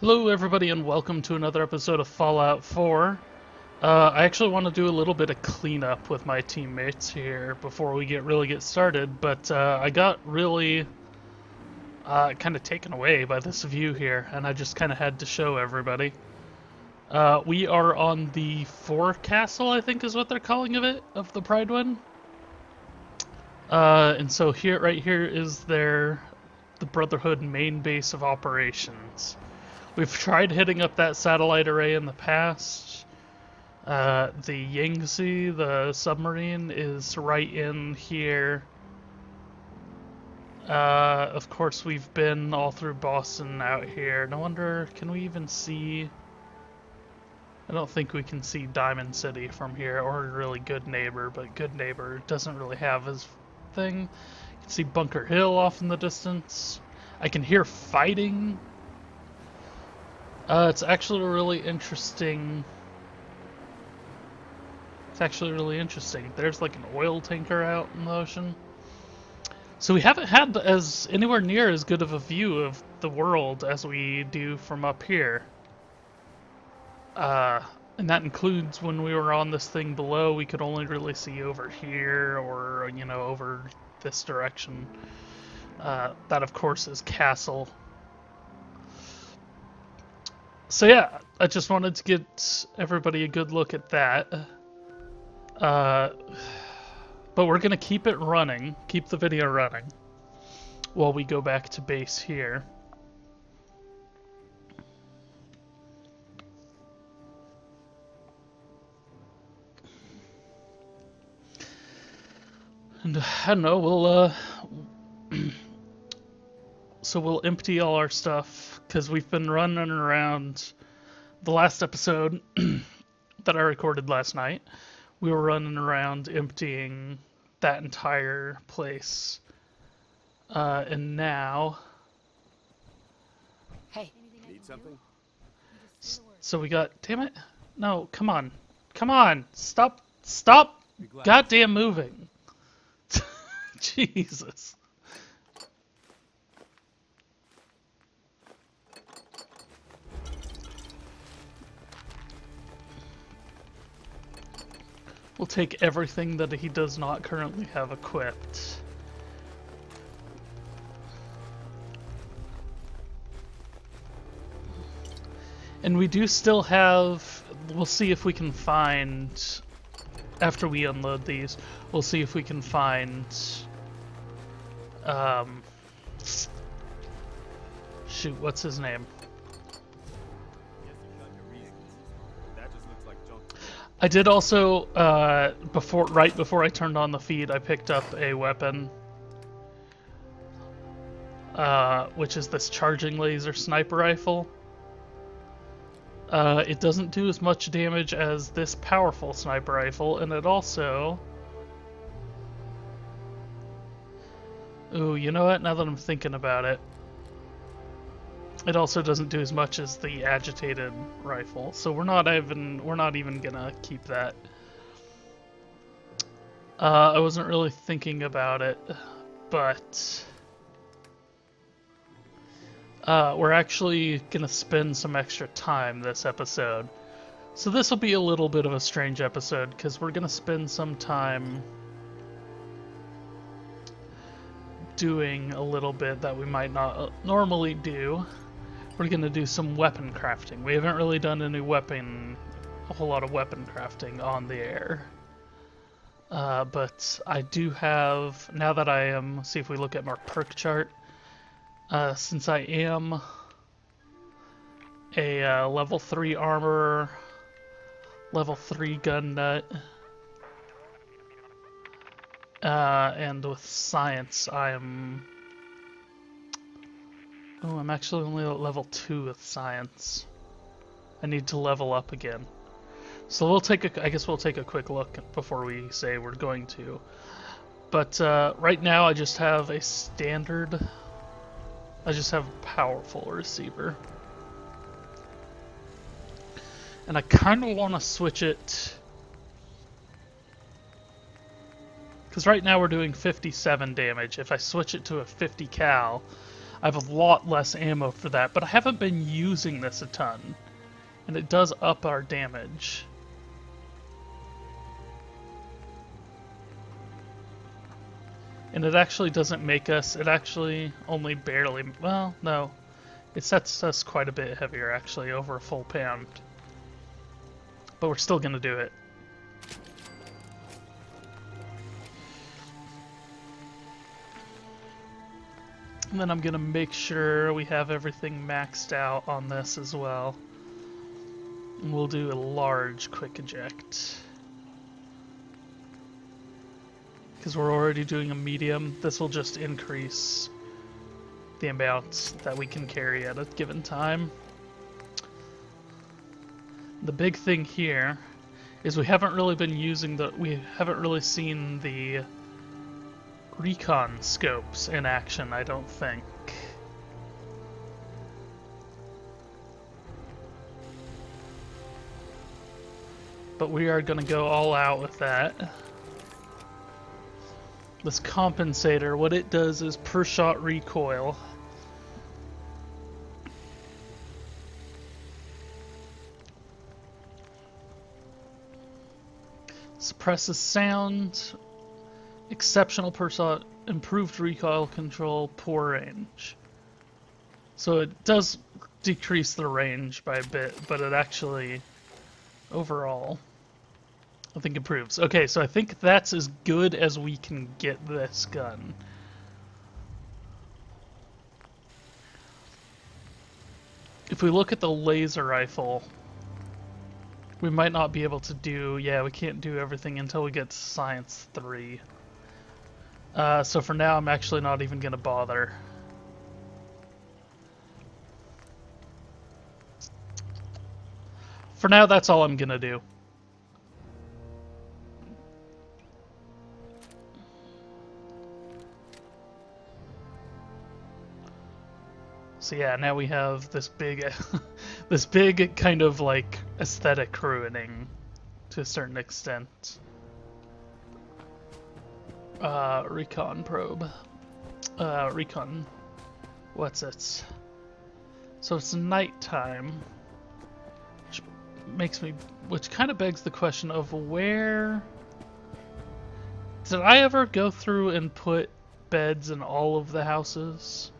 Hello, everybody, and welcome to another episode of Fallout 4. I actually want to do a little bit of cleanup with my teammates here before we really get started, but I got really kind of taken away by this view here, and I just kind of had to show everybody. We are on the forecastle, I think is what they're calling of the Pridewind. And so right here is the Brotherhood main base of operations. We've tried hitting up that satellite array in the past. The Yangtze, the submarine, is right in here. Of course, we've been all through Boston out here. No wonder, can we even see... I don't think we can see Diamond City from here, or really Good Neighbor, but Good Neighbor doesn't really have his thing. You can see Bunker Hill off in the distance. I can hear fighting. It's actually really interesting. There's like an oil tanker out in the ocean. So we haven't had anywhere near as good of a view of the world as we do from up here. And that includes when we were on this thing below, we could only really see over here or, over this direction. That, of course, is Castle. So yeah, I just wanted to get everybody a good look at that. But we're gonna keep it running, keep the video running, while we go back to base here. And I don't know, we'll empty all our stuff, because we've been running around. The last episode that I recorded last night, we were running around emptying that entire place. And now... Hey, need something? So we got... Damn it. No, come on. Come on! Stop goddamn moving! Jesus. We'll take everything that he does not currently have equipped. And we do still have... We'll see if we can find... After we unload these, we'll see if we can find... Shoot, what's his name? I did also, right before I turned on the feed, I picked up a weapon, which is this charging laser sniper rifle. It doesn't do as much damage as this powerful sniper rifle, and it also... Ooh, you know what? Now that I'm thinking about it, it also doesn't do as much as the agitated rifle, so we're not even gonna keep that. I wasn't really thinking about it, but we're actually gonna spend some extra time this episode. So this will be a little bit of a strange episode because we're gonna spend some time doing a little bit that we might not normally do. We're gonna do some weapon crafting. We haven't really done a whole lot of weapon crafting on the air. But I do have, now that I am, see if we look at my perk chart, since I am a level 3 armor, level 3 gun nut, and with science I'm actually only at level 2 with science. I need to level up again. So I guess we'll take a quick look before we say we're going to. But right now I just have a powerful receiver. And I kind of want to switch it, because right now we're doing 57 damage. If I switch it to a 50 cal, I have a lot less ammo for that, but I haven't been using this a ton. And it does up our damage. And it actually doesn't make us, it actually only barely, well, no. It sets us quite a bit heavier, actually, over a full pound. But we're still gonna do it. And then I'm gonna make sure we have everything maxed out on this as well. And we'll do a large quick eject. Because we're already doing a medium, this will just increase the amount that we can carry at a given time. The big thing here is we haven't really been using we haven't really seen the recon scopes in action, I don't think. But we are going to go all out with that. This compensator, what it does is per shot recoil. Suppresses sound, exceptional per shot, improved recoil control, poor range. So it does decrease the range by a bit, but it actually, overall, I think improves. Okay, so I think that's as good as we can get this gun. If we look at the laser rifle, we might not be able to do, yeah, we can't do everything until we get to Science 3. So for now, I'm actually not even going to bother. For now, that's all I'm going to do. So yeah, now we have this big, this big kind of like aesthetic ruining to a certain extent. Recon probe. Recon. What's it? So it's nighttime, which kind of begs the question of where. Did I ever go through and put beds in all of the houses?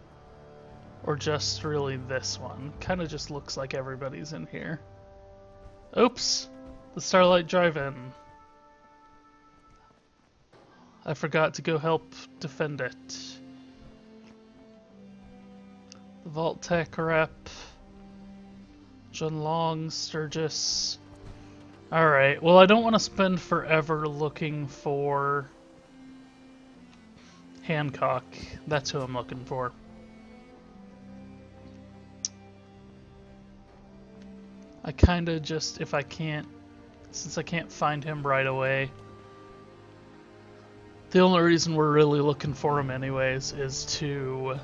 Or just really this one? Kind of just looks like everybody's in here. Oops! The Starlight Drive-In. I forgot to go help defend it. The Vault-Tec rep. Junlong, Sturgis. Alright, well I don't want to spend forever looking for Hancock. That's who I'm looking for. I kinda just, if I can't, since I can't find him right away, the only reason we're really looking for him anyways is to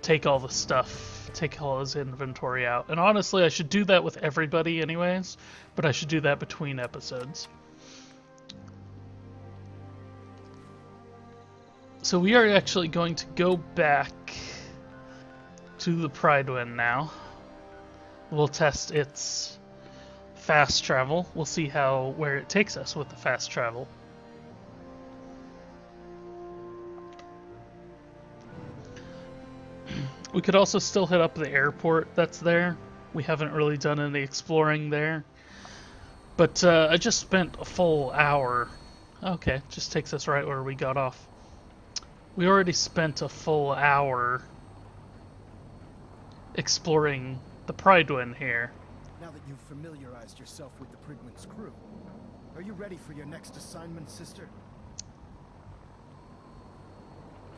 take all the stuff, take all his inventory out. And honestly, I should do that with everybody anyways, but I should do that between episodes. So we are actually going to go back to the Pridewind now. We'll test its fast travel. We'll see where it takes us with the fast travel. We could also still hit up the airport that's there. We haven't really done any exploring there. But I just spent a full hour. Okay, just takes us right where we got off. We already spent a full hour exploring the Pridewind here. Now that you've familiarized yourself with the Prydwen's crew, are you ready for your next assignment, sister?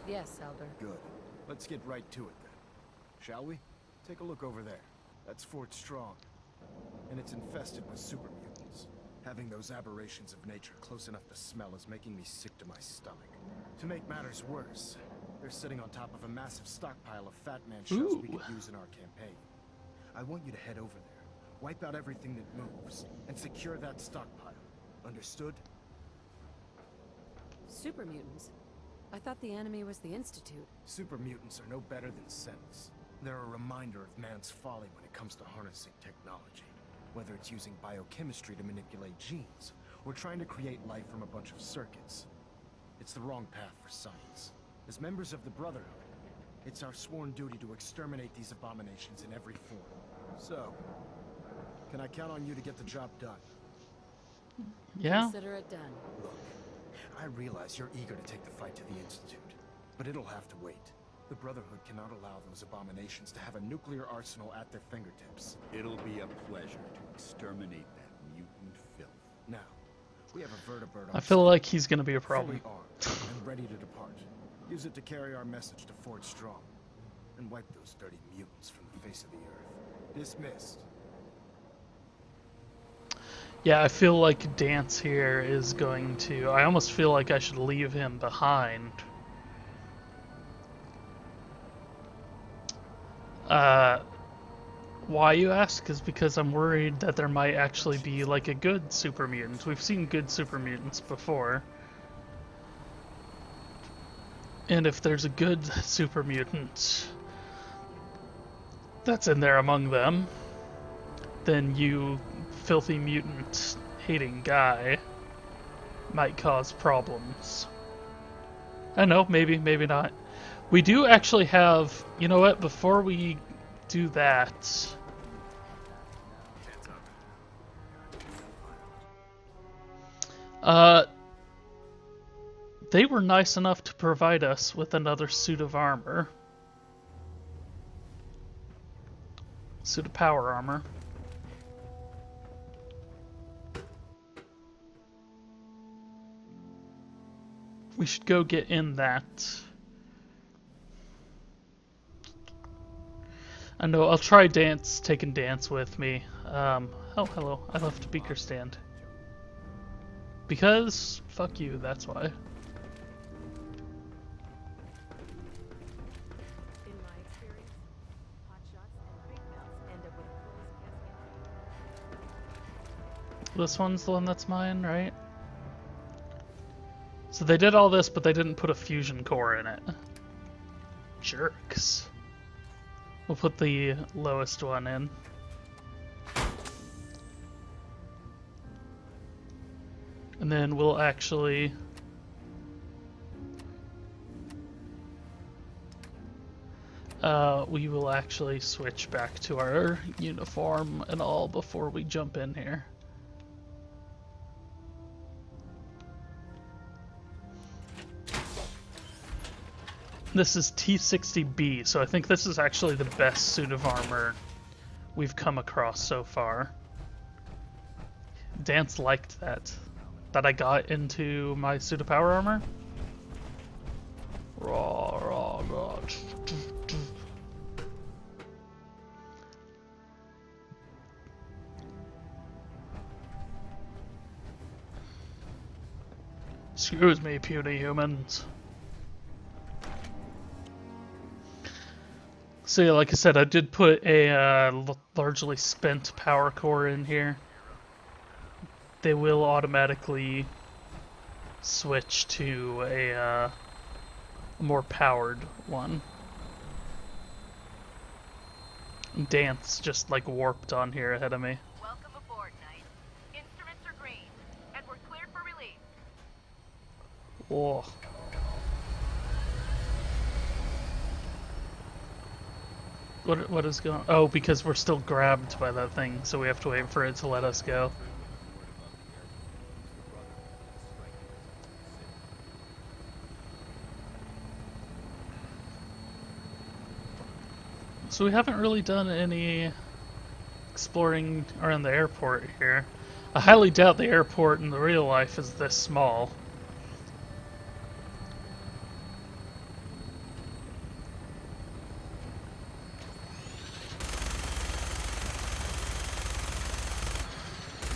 Yes, Elder. Good. Let's get right to it then. Shall we? Take a look over there. That's Fort Strong. And it's infested with super mutants. Having those aberrations of nature close enough to smell is making me sick to my stomach. To make matters worse, they're sitting on top of a massive stockpile of Fat Man shells we could use in our campaign. I want you to head over there, wipe out everything that moves, and secure that stockpile. Understood? Super mutants? I thought the enemy was the Institute. Super mutants are no better than Sentinels. They're a reminder of man's folly when it comes to harnessing technology. Whether it's using biochemistry to manipulate genes, or trying to create life from a bunch of circuits. It's the wrong path for science. As members of the Brotherhood, it's our sworn duty to exterminate these abominations in every form. So, can I count on you to get the job done? Yeah? Consider it done. Look, I realize you're eager to take the fight to the Institute, but it'll have to wait. The Brotherhood cannot allow those abominations to have a nuclear arsenal at their fingertips. It'll be a pleasure to exterminate that mutant filth. Now, we have a vertibird on I feel like he's gonna be a fully problem. armed and ready to depart. Use it to carry our message to Fort Strong, and wipe those dirty mutants from the face of the earth. Dismissed. Yeah, I feel like Dance here is going to... I almost feel like I should leave him behind. Why, you ask? Is because I'm worried that there might actually be like a good super mutant. We've seen good super mutants before. And if there's a good super mutant that's in there among them, then you filthy mutant hating guy might cause problems. I don't know, maybe, maybe not. We do actually have, you know what, before we do that, they were nice enough to provide us with another suit of armor. Suit of power armor. We should go get in that. I know, I'll try taking Dance with me. Oh, hello, I left a beaker stand. Because, fuck you, that's why. In my experience, hot shots and big mouths end up with a closed casket. This one's the one that's mine, right? So they did all this, but they didn't put a fusion core in it. Jerks. We'll put the lowest one in. And then we'll actually... we will actually switch back to our uniform and all before we jump in here. This is T-60B, so I think this is actually the best suit of armor we've come across so far. Dance liked that I got into my suit of power armor. Raw, raw, raw. Excuse me, puny humans. So yeah, like I said, I did put a largely spent power core in here. They will automatically switch to a more powered one. Dance just like warped on here ahead of me. Welcome aboard, Knight. Instruments are green, and we're cleared for release. Whoa. What is going on? Oh, because we're still grabbed by that thing, so we have to wait for it to let us go. So we haven't really done any exploring around the airport here. I highly doubt the airport in the real life is this small.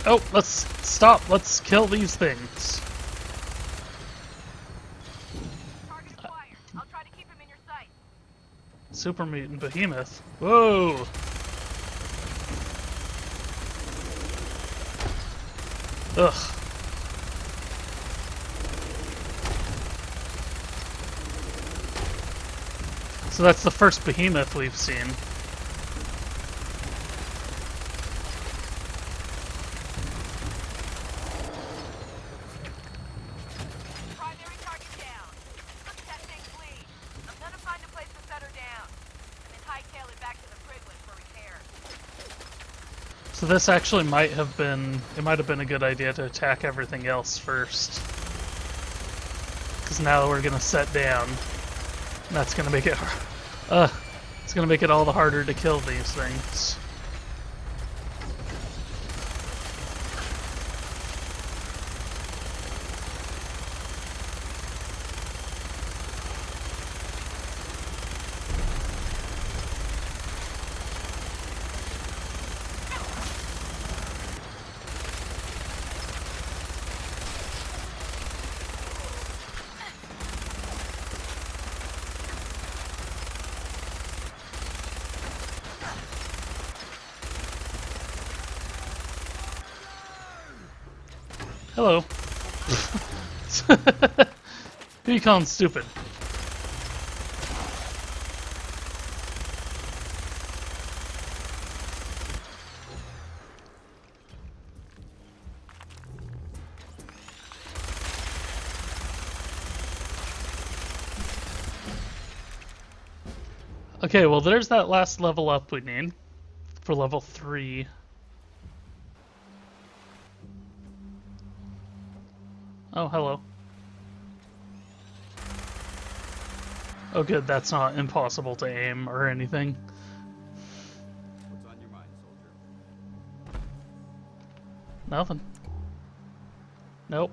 Oh, let's stop. Let's kill these things. Target acquired. I'll try to keep him in your sight. Super mutant behemoth. Whoa! Ugh. So that's the first behemoth we've seen. Primary target down. Look at that thing bleed. I'm gonna find a place to set her down. And then hightail it back to the Priglet for repair. So this actually might have been a good idea to attack everything else first. Because now we're gonna set down. And that's gonna make it it's gonna make it all the harder to kill these things. Hello. Who you calling stupid? Okay, well there's that last level up we need for level 3. Oh, hello. Oh good, that's not impossible to aim or anything. What's on your mind, soldier? Nothing. Nope.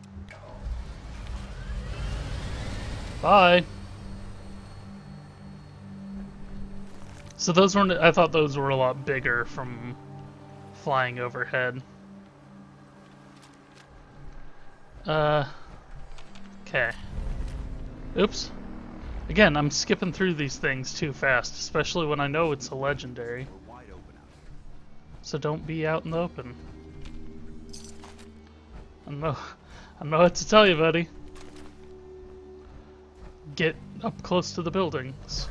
Bye. So those weren't, I thought those were a lot bigger from flying overhead. Okay. Oops. Again, I'm skipping through these things too fast, especially when I know it's a legendary. We're wide open out here. So don't be out in the open. I know what to tell you, buddy. Get up close to the buildings.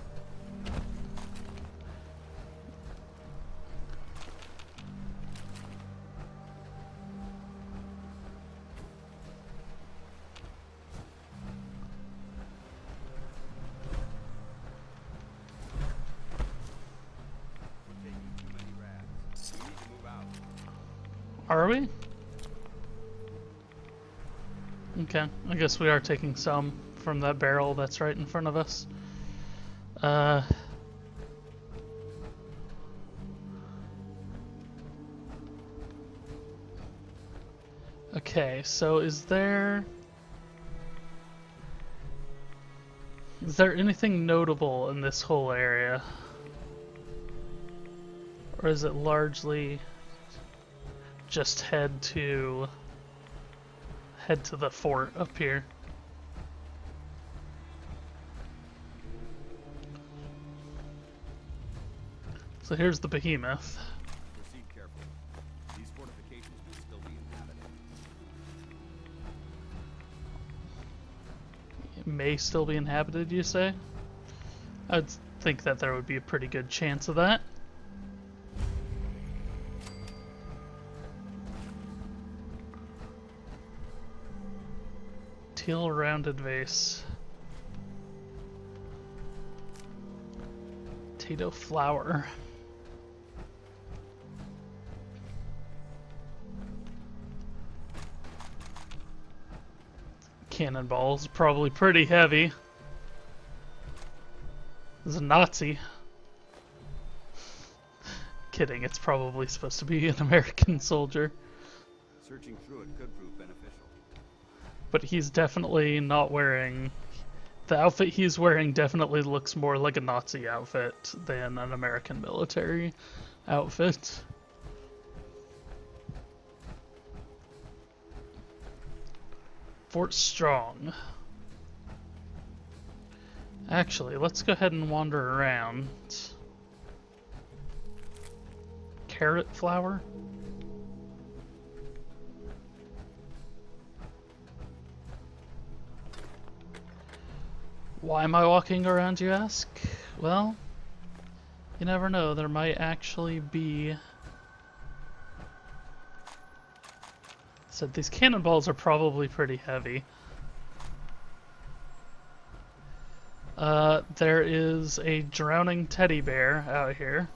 We're taking too many rafts. We need to move out. Are we? Okay, I guess we are taking some from that barrel that's right in front of us. Okay, so is there anything notable in this whole area? Or is it largely just head to the fort up here? So here's the behemoth. Proceed carefully. These fortifications may still be inhabited. It may still be inhabited, you say? I'd think that there would be a pretty good chance of that. Teal rounded vase. Potato flower. Cannonballs, probably pretty heavy. This is a Nazi. Kidding, it's probably supposed to be an American soldier. Searching through it could prove beneficial. But he's definitely not wearing... The outfit he's wearing definitely looks more like a Nazi outfit than an American military outfit. Fort Strong. Actually, let's go ahead and wander around. Carrot flower? Why am I walking around, you ask? Well, you never know. There might actually be... So these cannonballs are probably pretty heavy. There is a drowning teddy bear out here.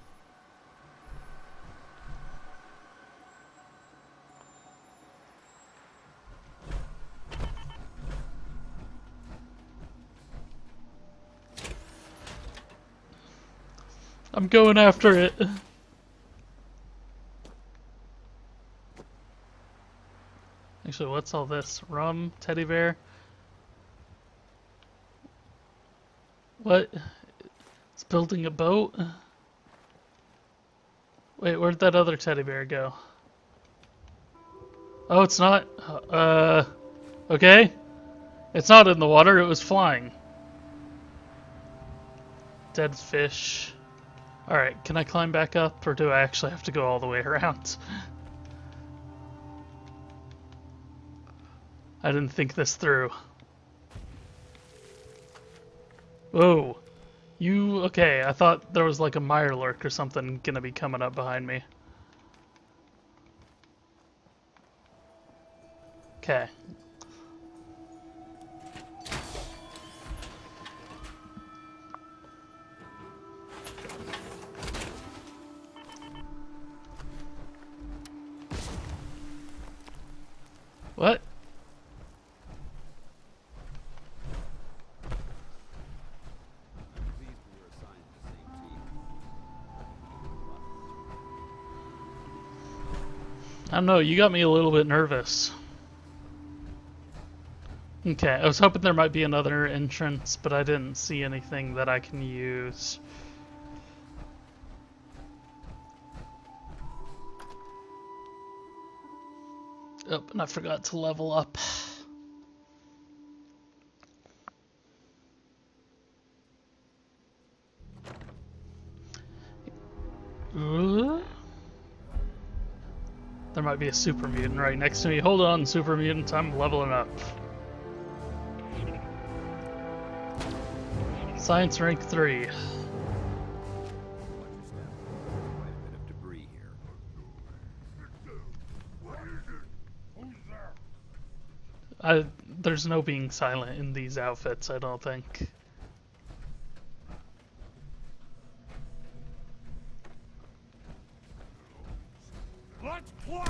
I'm going after it. Actually, what's all this? Rum? Teddy bear? What? It's building a boat? Wait, where'd that other teddy bear go? Oh, it's not? Okay. It's not in the water, it was flying. Dead fish. Alright, can I climb back up, or do I actually have to go all the way around? I didn't think this through. Whoa. You... okay, I thought there was like a mirelurk or something gonna be coming up behind me. Okay. What? These were assigned to the same team. I don't know, you got me a little bit nervous. Okay, I was hoping there might be another entrance, but I didn't see anything that I can use. Oh, and I forgot to level up. There might be a super mutant right next to me. Hold on, super mutant, I'm leveling up. Science rank 3. Watch your step. Quite a bit of debris here. There's no being silent in these outfits, I don't think. Let's play!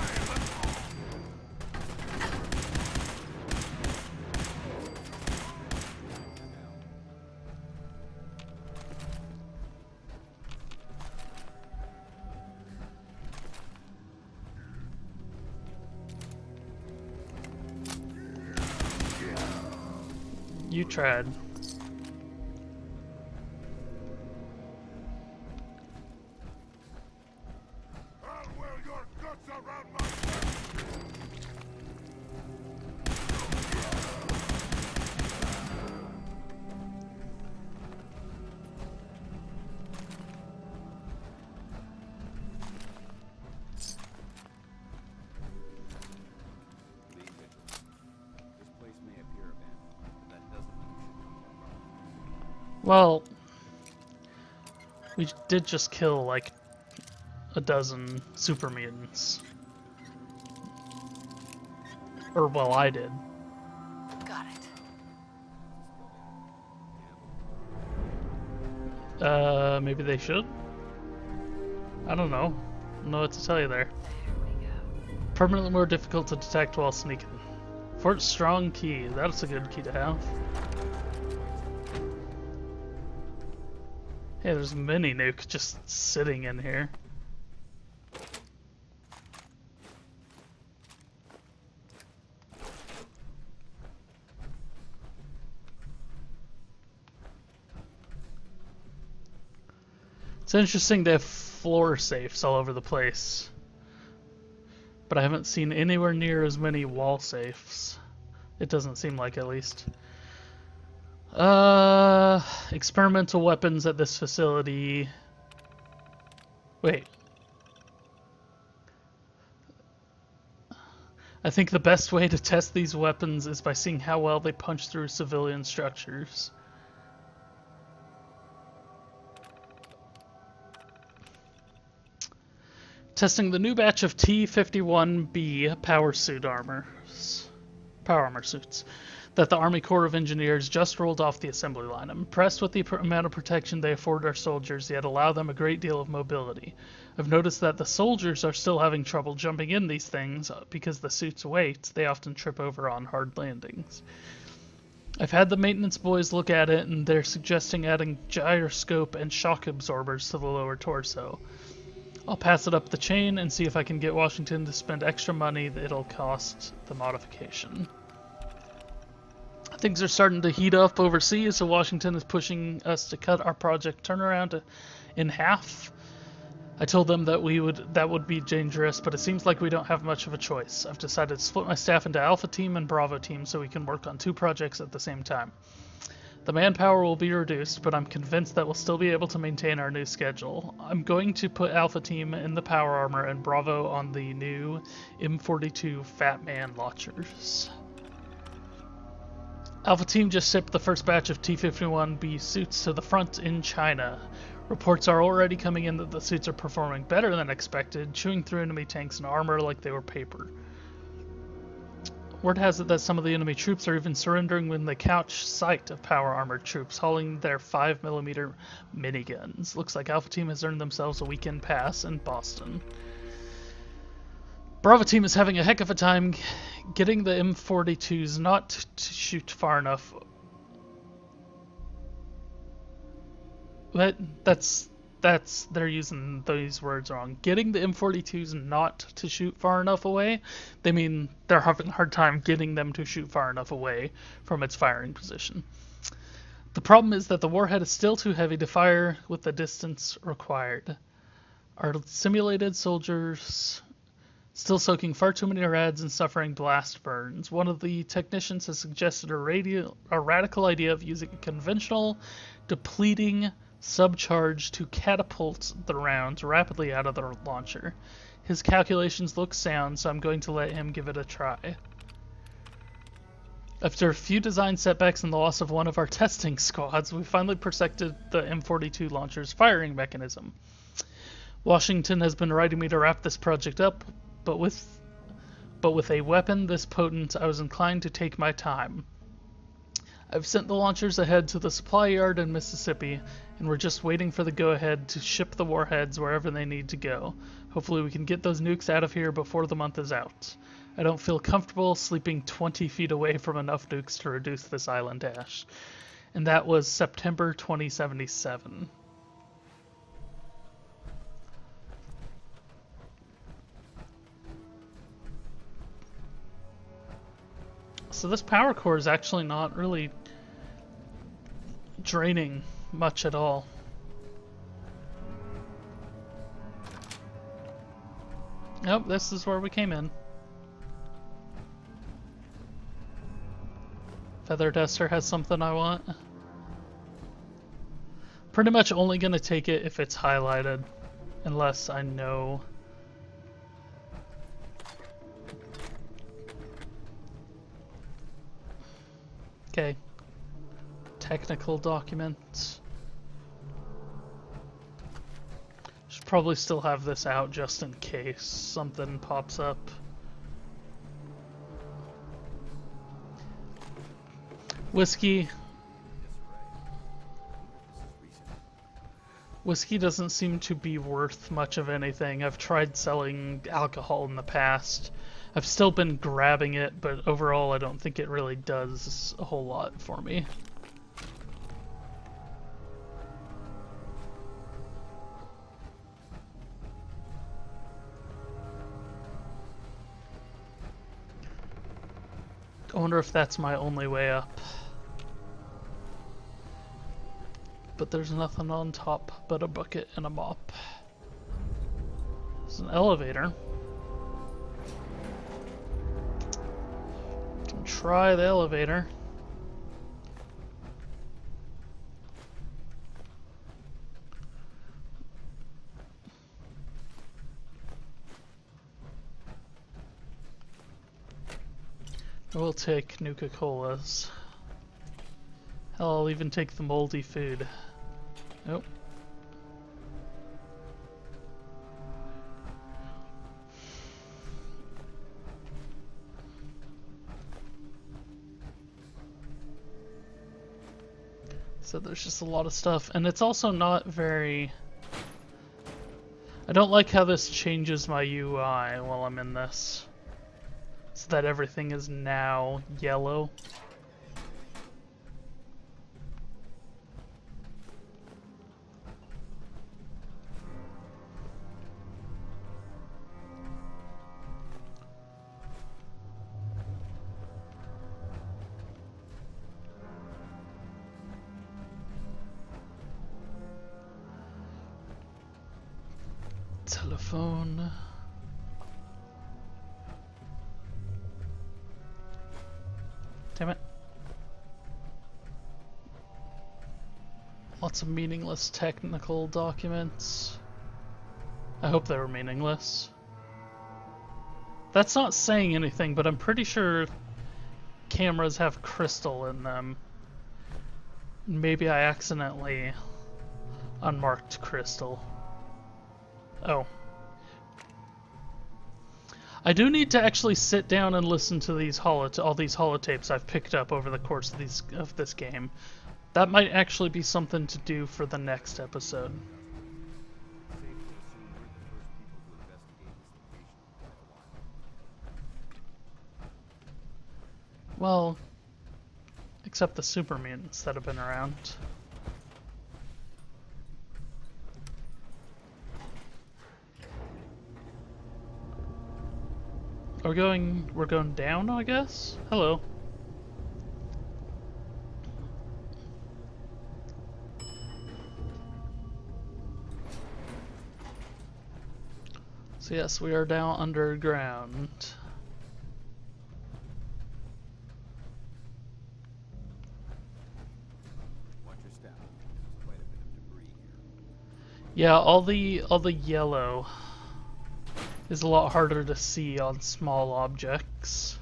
You tried. I'll wear your guts around my Remain vigilant. This place may appear abandoned, but that doesn't mean you should come back. Well, we did just kill like a dozen super mutants. Or, well, I did. Got it. Maybe they should? I don't know. I don't know what to tell you there. There we go. Permanently more difficult to detect while sneaking. Fort Strong key. That's a good key to have. Hey, there's a mini nuke just sitting in here. It's interesting they have floor safes all over the place. But I haven't seen anywhere near as many wall safes. It doesn't seem like, at least. Experimental weapons at this facility. Wait. I think the best way to test these weapons is by seeing how well they punch through civilian structures. Testing the new batch of T-51B power armor suits that the Army Corps of Engineers just rolled off the assembly line. I'm impressed with the amount of protection they afford our soldiers, yet allow them a great deal of mobility. I've noticed that the soldiers are still having trouble jumping in these things because the suit's weight, they often trip over on hard landings. I've had the maintenance boys look at it, and they're suggesting adding gyroscope and shock absorbers to the lower torso. I'll pass it up the chain and see if I can get Washington to spend extra money that it'll cost the modification. Things are starting to heat up overseas, so Washington is pushing us to cut our project turnaround in half. I told them that would be dangerous, but it seems like we don't have much of a choice. I've decided to split my staff into Alpha Team and Bravo Team so we can work on 2 projects at the same time. The manpower will be reduced, but I'm convinced that we'll still be able to maintain our new schedule. I'm going to put Alpha Team in the power armor and Bravo on the new M42 Fat Man launchers. Alpha Team just shipped the first batch of T-51B suits to the front in China. Reports are already coming in that the suits are performing better than expected, chewing through enemy tanks and armor like they were paper. Word has it that some of the enemy troops are even surrendering when they catch sight of power armored troops hauling their 5mm miniguns. Looks like Alpha Team has earned themselves a weekend pass in Boston. Bravo Team is having a heck of a time getting the M42s not to shoot far enough. But they're using those words wrong. Getting the M42s not to shoot far enough away, they mean they're having a hard time getting them to shoot far enough away from its firing position. The problem is that the warhead is still too heavy to fire with the distance required. Our simulated soldiers still soaking far too many rads and suffering blast burns. One of the technicians has suggested a radical idea of using a conventional depleting subcharge to catapult the rounds rapidly out of the launcher. His calculations look sound, so I'm going to let him give it a try. After a few design setbacks and the loss of one of our testing squads, we finally perfected the M42 launcher's firing mechanism. Washington has been writing me to wrap this project up, but with a weapon this potent, I was inclined to take my time. I've sent the launchers ahead to the supply yard in Mississippi, and we're just waiting for the go-ahead to ship the warheads wherever they need to go. Hopefully we can get those nukes out of here before the month is out. I don't feel comfortable sleeping 20 feet away from enough nukes to reduce this island ash. And that was September 2077. So this power core is actually not really draining much at all. Nope, this is where we came in. Feather Duster has something I want. Pretty much only gonna take it if it's highlighted, unless I know. Okay. Technical documents. Should probably still have this out just in case something pops up. Whiskey. Whiskey doesn't seem to be worth much of anything. I've tried selling alcohol in the past. I've still been grabbing it, but overall I don't think it really does a whole lot for me. I wonder if that's my only way up. But there's nothing on top but a bucket and a mop. There's an elevator. Can try the elevator. We'll take Nuka-Colas. Hell, I'll even take the moldy food. Nope. So there's just a lot of stuff, and it's also not very... I don't like how this changes my UI while I'm in this. So that everything is now yellow. Telephone. Damn it. Lots of meaningless technical documents. I hope they were meaningless. That's not saying anything, but I'm pretty sure cameras have crystal in them. Maybe I accidentally unmarked crystal. Oh. I do need to actually sit down and listen to these all these holotapes I've picked up over the course of this game. That might actually be something to do for the next episode. Safe to assume we're the first people to investigate this location in quite a while. Well, except the super mutants that have been around. We're going down, I guess? Hello. So yes, we are down underground. Watch your step. There's quite a bit of debris here. Yeah, all the yellow is a lot harder to see on small objects.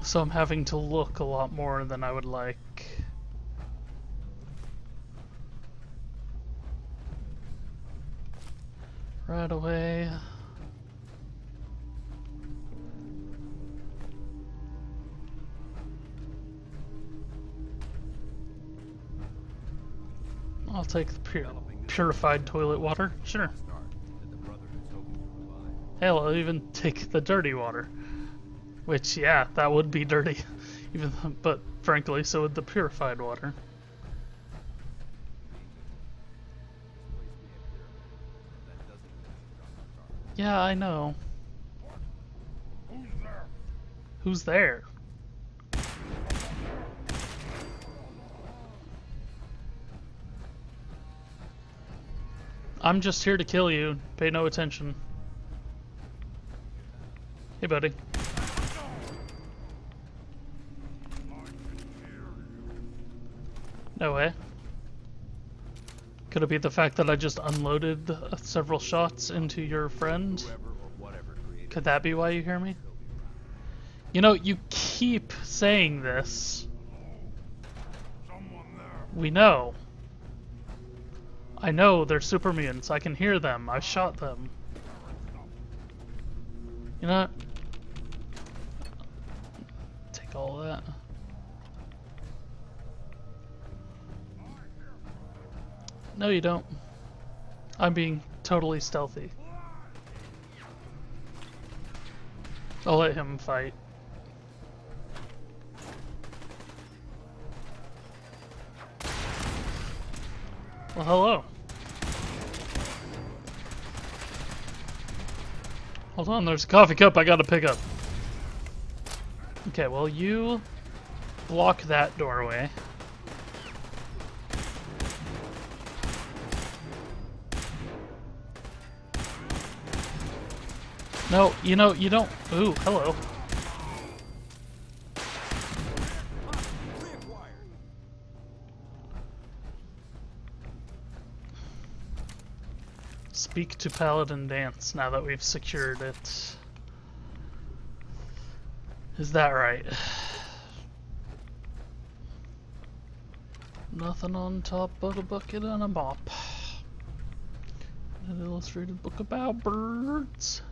So I'm having to look a lot more than I would like. Right away. I'll take the purified toilet water. Sure. Start that the Brotherhood's hoping to provide. Hell, I'll even take the dirty water. Which, yeah, that would be dirty. But frankly, so would the purified water. This place may appear, but that doesn't mean it's a drop in the dark. Yeah, I know. Who's there? I'm just here to kill you. Pay no attention. Hey, buddy. No way. Could it be the fact that I just unloaded several shots into your friend? Whoever or whatever created Could that be why you hear me? You know, you keep saying this. We know. I know they're super mutants. I can hear them. I shot them. You know what? Take all of that. No, you don't. I'm being totally stealthy. I'll let him fight. Well, hello. Hold on, there's a coffee cup I gotta pick up. Okay, well, you block that doorway. No, you know, you don't. Ooh, hello. Speak to Paladin Dance now that we've secured it. Is that right? Nothing on top but a bucket and a mop. An illustrated book about birds.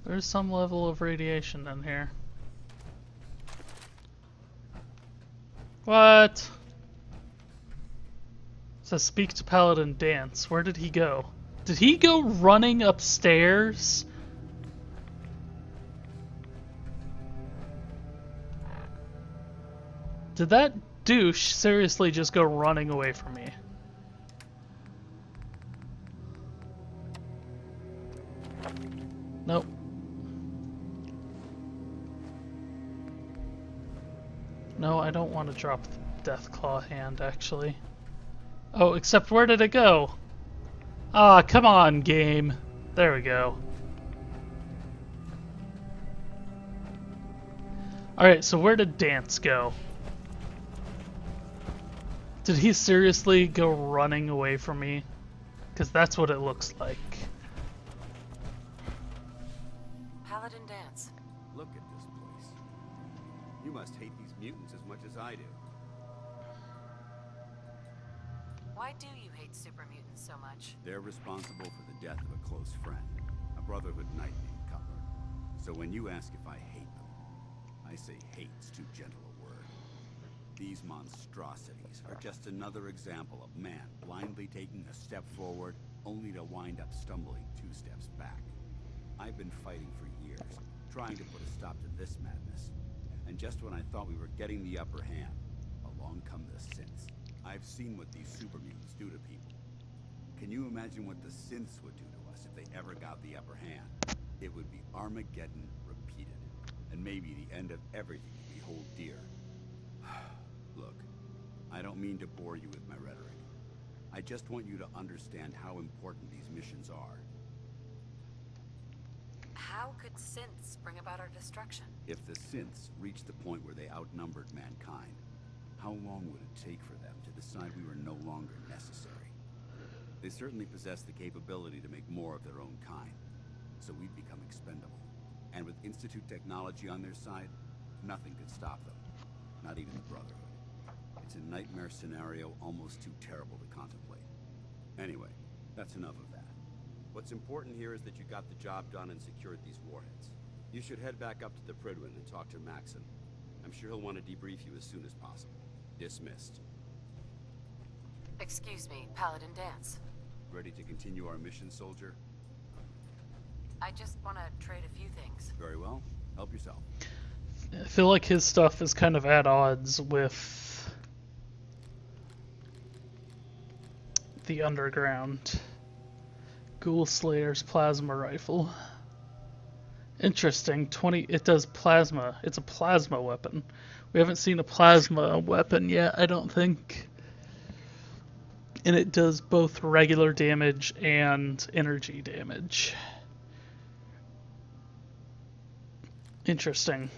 There's some level of radiation in here. What? It says speak to Paladin Dance. Where did he go? Did he go running upstairs? Did that douche seriously just go running away from me? Nope. No, I don't want to drop the Deathclaw hand, actually. Oh, except where did it go? Ah, come on, game. There we go. Alright, so where did Dance go? Did he seriously go running away from me? Because that's what it looks like. Paladin Dance. Look at this place. You must hate these mutants as much as I do. Why do you hate super mutants so much? They're responsible for the death of a close friend, a Brotherhood knight named Cutler. So when you ask if I hate them, I say hate's too gentle a word. These monstrosities are just another example of man blindly taking a step forward, only to wind up stumbling 2 steps back. I've been fighting for years, trying to put a stop to this madness. And just when I thought we were getting the upper hand, along come the synths. I've seen what these super mutants do to people. Can you imagine what the synths would do to us if they ever got the upper hand? It would be Armageddon repeated, and maybe the end of everything we hold dear. Look, I don't mean to bore you with my rhetoric. I just want you to understand how important these missions are. How could synths bring about our destruction? If the synths reached the point where they outnumbered mankind, how long would it take for them to decide we were no longer necessary? They certainly possess the capability to make more of their own kind, so we'd become expendable. And with Institute technology on their side, nothing could stop them, not even the Brotherhood. It's a nightmare scenario almost too terrible to contemplate. Anyway, that's enough of that. What's important here is that you got the job done and secured these warheads. You should head back up to the Prydwen and talk to Maxon. I'm sure he'll want to debrief you as soon as possible. Dismissed. Excuse me, Paladin Dance. Ready to continue our mission, soldier? I just want to trade a few things. Very well. Help yourself. I feel like his stuff is kind of at odds with the Underground. Ghoul Slayer's plasma rifle. Interesting. It does plasma. It's a plasma weapon. We haven't seen a plasma weapon yet, I don't think. And it does both regular damage and energy damage. Interesting.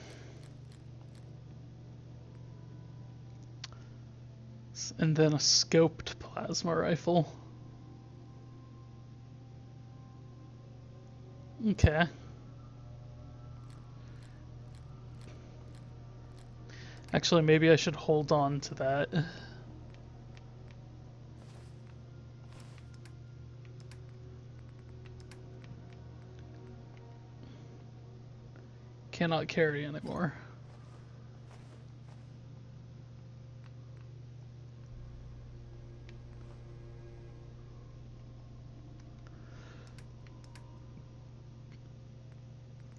And then a scoped plasma rifle. Okay. Actually, maybe I should hold on to that. Cannot carry anymore.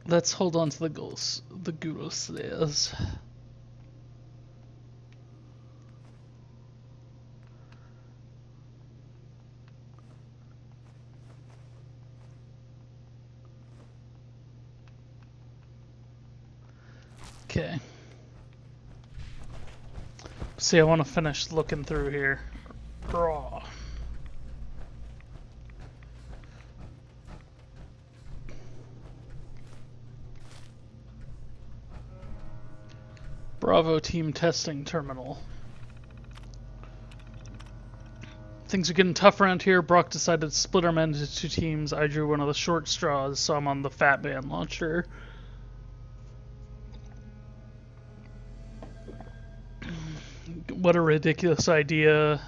Let's hold on to the Ghoul Slayers. Okay. See, I want to finish looking through here. Raw. Bravo team testing terminal. Things are getting tough around here. Brock decided to split our men into 2 teams. I drew one of the short straws, so I'm on the Fat Man launcher. What a ridiculous idea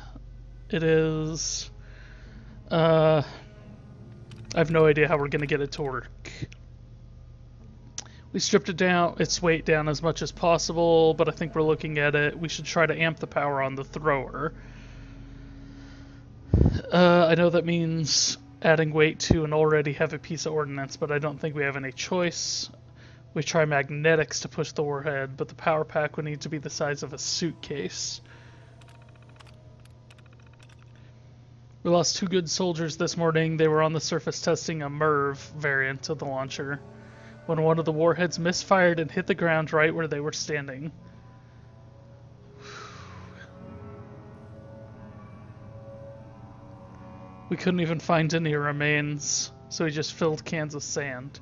it is. I have no idea how we're gonna get it to work. We stripped its weight down as much as possible, but I think we're looking at it. We should try to amp the power on the thrower. I know that means adding weight to an already heavy piece of ordnance, but I don't think we have any choice. We try magnetics to push the warhead, but the power pack would need to be the size of a suitcase. We lost 2 good soldiers this morning. They were on the surface testing a MIRV variant of the launcher when one of the warheads misfired and hit the ground right where they were standing. We couldn't even find any remains, so we just filled cans with sand.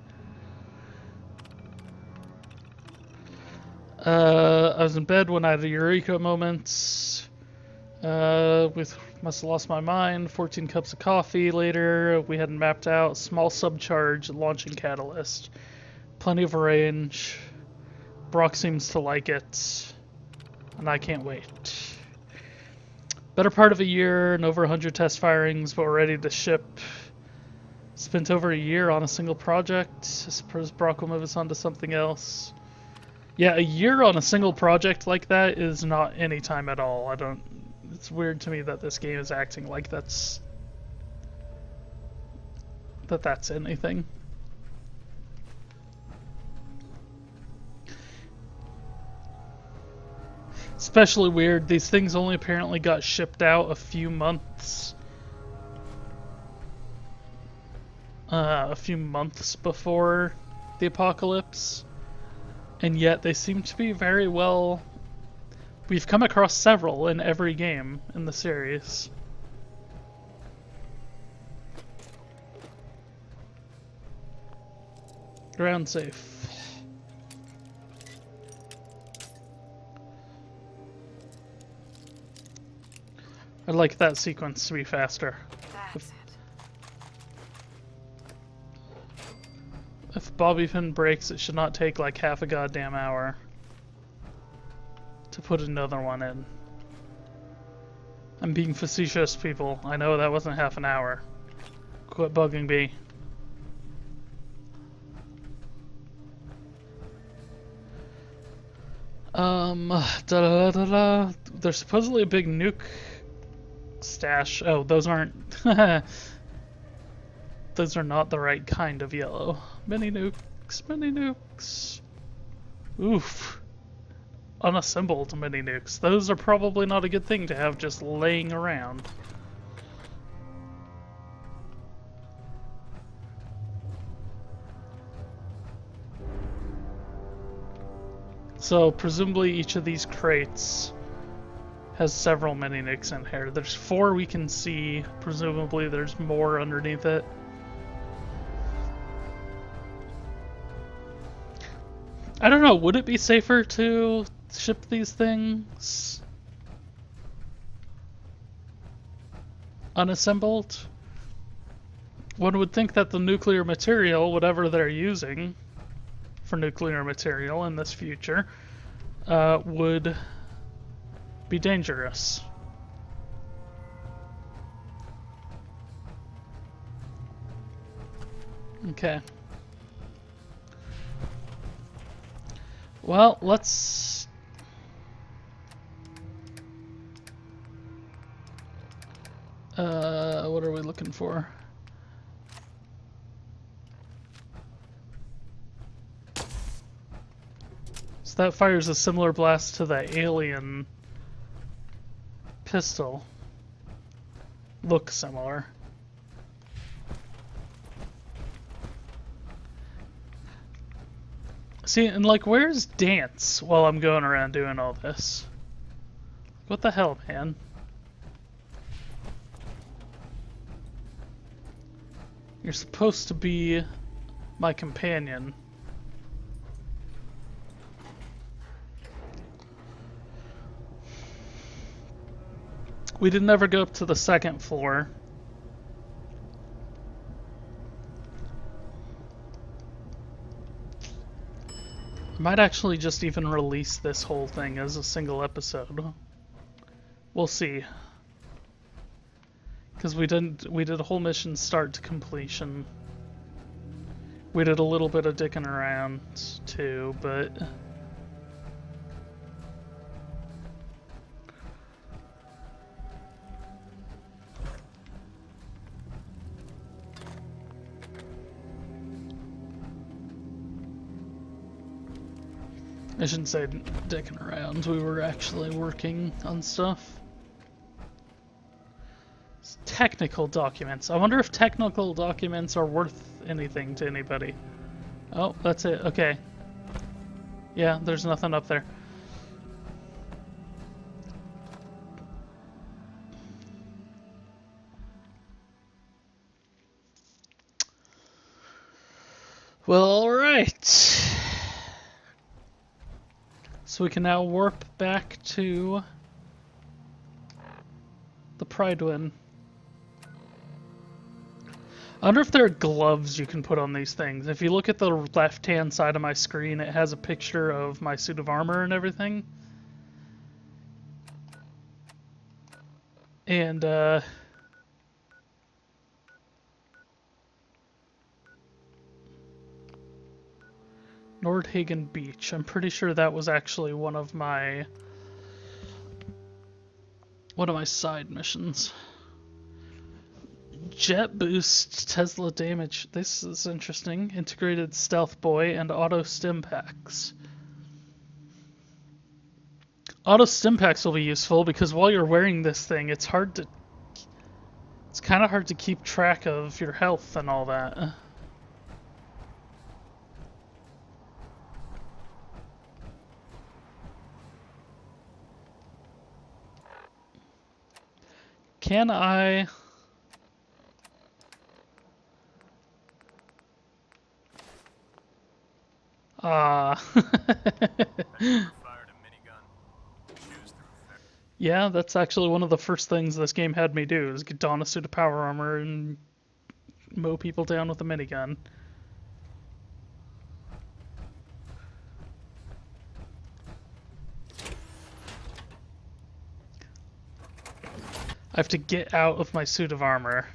I was in bed when I had a eureka moment. Must have lost my mind. 14 cups of coffee later. We hadn't mapped out. Small subcharge launching catalyst. Plenty of range. Brock seems to like it. And I can't wait. Better part of a year and over 100 test firings, but we're ready to ship. Spent over a year on a single project. I suppose Brock will move us on to something else. Yeah, a year on a single project like that is not any time at all. It's weird to me that this game is acting like that's anything. Especially weird, these things only apparently got shipped out a few months before the apocalypse, and yet they seem to be very well. We've come across several in every game in the series. Ground safe. I'd like that sequence to be faster. That's it. If bobby pin breaks, it should not take like half a goddamn hour to put another one in. I'm being facetious, people. I know that wasn't half an hour. Quit bugging me. There's supposedly a big nuke stash. Oh, those aren't. Those are not the right kind of yellow. Mini nukes, mini nukes. Oof. Unassembled mini nukes. Those are probably not a good thing to have just laying around. So presumably each of these crates has several mini nukes in here. There's 4 we can see. Presumably there's more underneath it. I don't know, would it be safer to ship these things unassembled? One would think that the nuclear material, whatever they're using for nuclear material in this future, would be dangerous. Okay. Well, let's... what are we looking for? So that fires a similar blast to the alien pistol. Looks similar. See, and like, where's Dance while I'm going around doing all this? What the hell, man? You're supposed to be my companion. We didn't ever go up to the second floor. I might actually just even release this whole thing as a single episode. We'll see. Because we did a whole mission start to completion. We did a little bit of dicking around too, but I shouldn't say dicking around. We were actually working on stuff. Technical documents. I wonder if technical documents are worth anything to anybody. Oh, that's it. Okay. Yeah, there's nothing up there. Well, alright. So we can now warp back to the Prydwen. I wonder if there are gloves you can put on these things. If you look at the left-hand side of my screen, it has a picture of my suit of armor and everything. And, Nordhagen Beach. I'm pretty sure that was actually one of my side missions. Jet boost, Tesla damage. This is interesting. Integrated stealth boy and auto stim packs. Auto stim packs will be useful because while you're wearing this thing, it's kind of hard to keep track of your health and all that. Can I... Yeah, that's actually one of the first things this game had me do, is get don a suit of power armor and mow people down with a minigun. I have to get out of my suit of armor.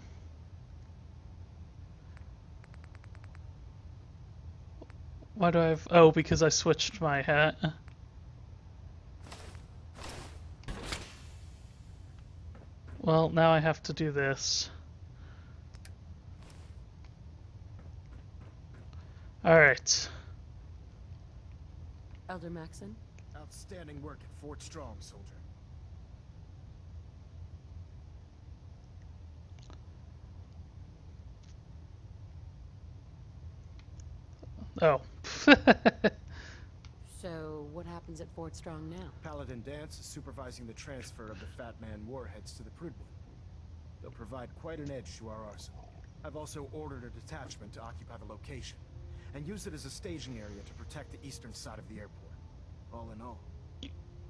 Why do I have... Oh, because I switched my hat. Well, now I have to do this. Alright. Elder Maxon? Outstanding work at Fort Strong, soldier. Oh. So, what happens at Fort Strong now? Paladin Danse is supervising the transfer of the Fat Man warheads to the Prydwen. They'll provide quite an edge to our arsenal. I've also ordered a detachment to occupy the location, and use it as a staging area to protect the eastern side of the airport. All in all,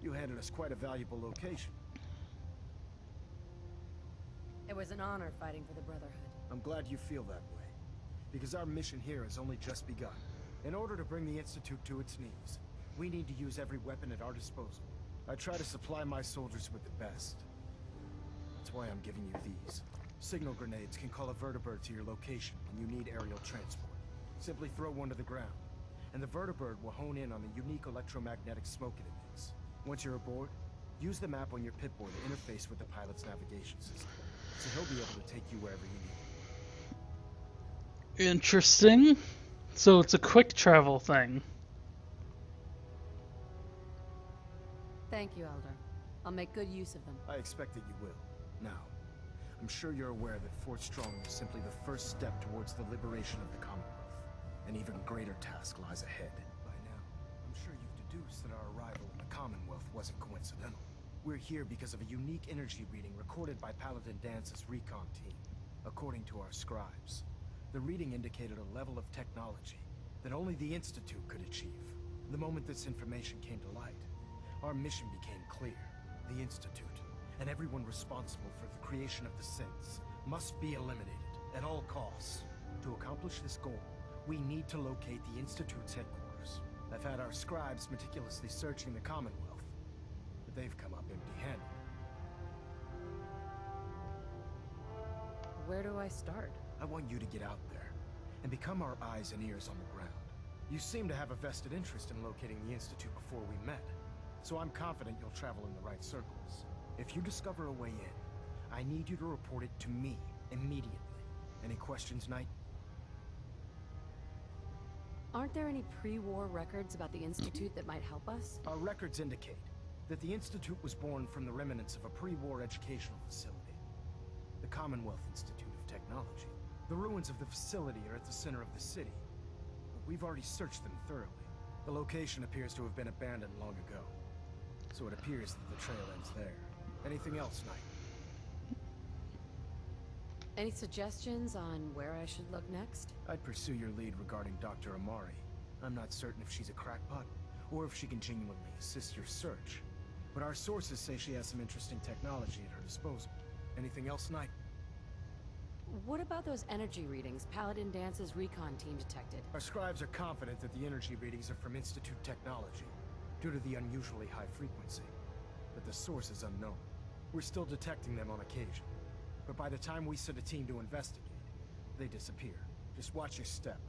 you handed us quite a valuable location. It was an honor fighting for the Brotherhood. I'm glad you feel that way, because our mission here has only just begun. In order to bring the Institute to its knees, we need to use every weapon at our disposal. I try to supply my soldiers with the best. That's why I'm giving you these. Signal grenades can call a vertibird to your location when you need aerial transport. Simply throw one to the ground, and the vertibird will hone in on the unique electromagnetic smoke it emits. Once you're aboard, use the map on your Pip-Boy to interface with the pilot's navigation system, so he'll be able to take you wherever you need. Interesting. So it's a quick travel thing. Thank you, Elder. I'll make good use of them. I expect that you will. Now, I'm sure you're aware that Fort Strong is simply the first step towards the liberation of the Commonwealth. An even greater task lies ahead. By now, I'm sure you've deduced that our arrival in the Commonwealth wasn't coincidental. We're here because of a unique energy reading recorded by Paladin Dance's recon team. According to our scribes, the reading indicated a level of technology that only the Institute could achieve. The moment this information came to light, our mission became clear. The Institute, and everyone responsible for the creation of the synths, must be eliminated at all costs. To accomplish this goal, we need to locate the Institute's headquarters. I've had our scribes meticulously searching the Commonwealth, but they've come up empty-handed. Where do I start? I want you to get out there and become our eyes and ears on the ground. You seem to have a vested interest in locating the Institute before we met, so I'm confident you'll travel in the right circles. If you discover a way in, I need you to report it to me immediately. Any questions, Knight? Aren't there any pre-war records about the Institute that might help us? Our records indicate that the Institute was born from the remnants of a pre-war educational facility, the Commonwealth Institute of Technology. The ruins of the facility are at the center of the city, but we've already searched them thoroughly. The location appears to have been abandoned long ago, so it appears that the trail ends there. Anything else, Knight? Any suggestions on where I should look next? I'd pursue your lead regarding Dr. Amari. I'm not certain if she's a crackpot, or if she can genuinely assist your search. But our sources say she has some interesting technology at her disposal. Anything else, Knight? What about those energy readings Paladin Dance's recon team detected? Our scribes are confident that the energy readings are from Institute technology, due to the unusually high frequency. But the source is unknown. We're still detecting them on occasion. But by the time we send a team to investigate, they disappear. Just watch your step.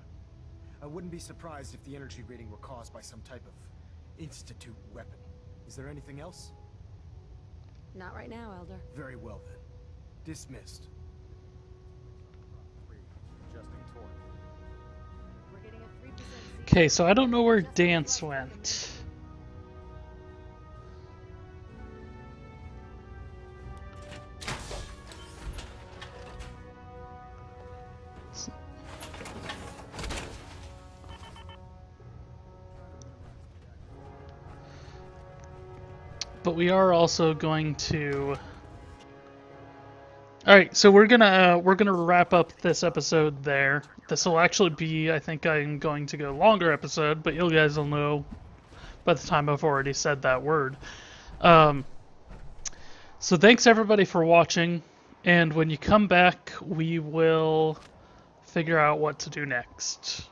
I wouldn't be surprised if the energy reading were caused by some type of Institute weapon. Is there anything else? Not right now, Elder. Very well then. Dismissed. We're getting a 3% Okay, so I don't know where Dance went. But we are also going to. All right, so we're gonna wrap up this episode there. This will actually be, I think, I'm going to go longer episode, but you guys will know by the time I've already said that word. So thanks everybody for watching, and when you come back, we will figure out what to do next.